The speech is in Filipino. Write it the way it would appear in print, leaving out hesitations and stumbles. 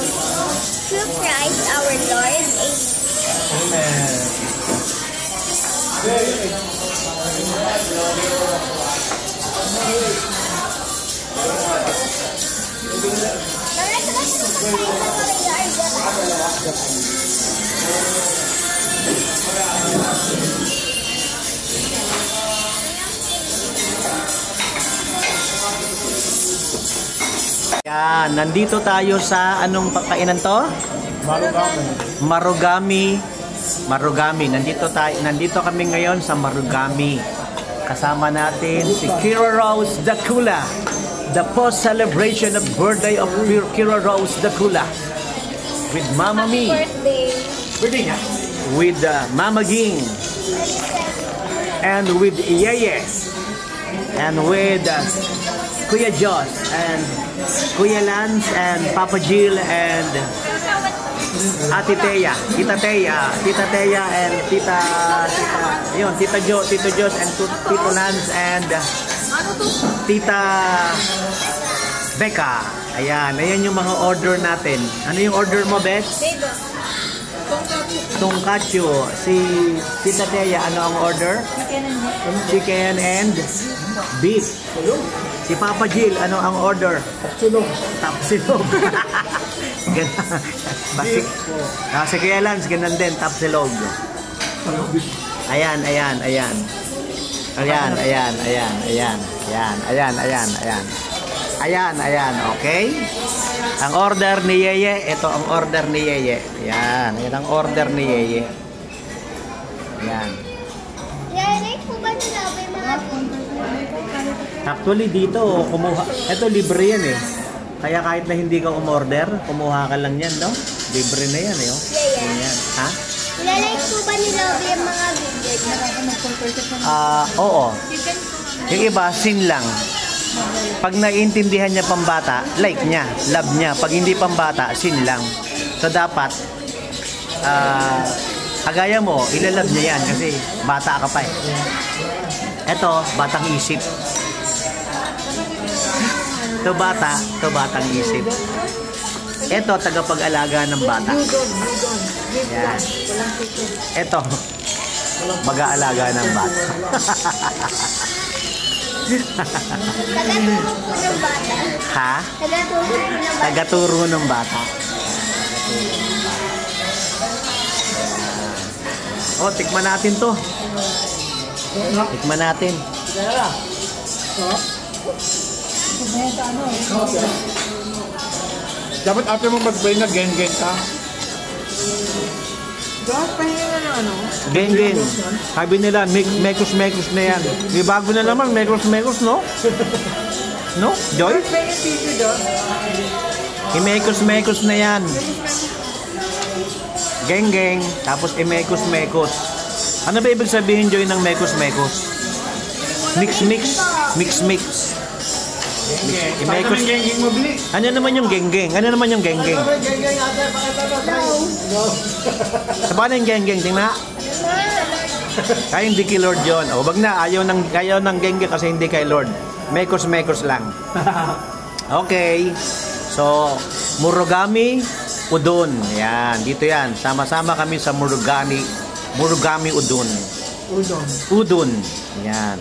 through Christ our Lord. Amen. Yan, nandito tayo sa anong pakainan to? Marugami. Marugami. Nandito kami ngayon sa Marugami. Kasama natin si Kira Rose Dacula. The post-celebration of birthday of Kira Rose Dacula. With Mama Mi. Birthday niya. With Mama Ging. And with Yeye. And with Kuya Jos. And Kuya Lance. And Papa Jill. And Ate Teya. Tita Teya. And Tita Tito Jos. And Tito Lance. And Tita Becca. Ayan yung mga order natin. Ano yung order mo, Beth? Tonkatsu. Si Tita Teya, ano ang order? Chicken and beef. Si Papa Jill, ano ang order? Tapsilog. Si Kuya Lance, ganun din, tapsilog. Ayan. Ayan, okay? Ang order ni Yeye, ito ang order ni Yeye. Ayan ang order ni Yeye. Ayan. Yeye, po ba nila may mga Actually dito, kumuha. Ito libre yan eh. Kaya kahit na hindi ka umorder, kumuha ka lang yan, no? Libre na yan eh. Oh. Ayan. Ha? Ilalike po ba nila yung mga video? Oo. Yung iba, sin lang. Pag naiintindihan niya pambata, like niya, love niya. Pag hindi pambata, sin lang. So dapat, agaya mo, ilalove niya yan kasi bata ka pa eh. Ito, batang isip. Ito batang isip. Ito, tagapag-alaga ng bata. Yan. Ito, mag-aalaga ng bata. Tagaturo ng bata. Ha? Tagaturo ng bata. Tagaturo ng bata. Oh, tikman natin to. Tikman natin. Dapat after mo mag-buy na geng-geng ka. Geng. Sabi nila, mekos na yan. Di bago na naman, mekos, no? No? Joy? I-mekos na yan. Geng. Tapos i-mekos. Ano ba ibig sabihin, Joy, ng mekos? Mix. I-mekos. Ano naman yung geng-geng? Sa paano yung geng-geng? Tingnan. Kaya hindi kay Lord yun. O, wag na. Ayaw ng geng-geng kasi hindi kay Lord. Mekos lang. Okay. So, Murugami Udon. Yan. Dito yan. Sama-sama kami sa Murugami Udon. Udon. Yan.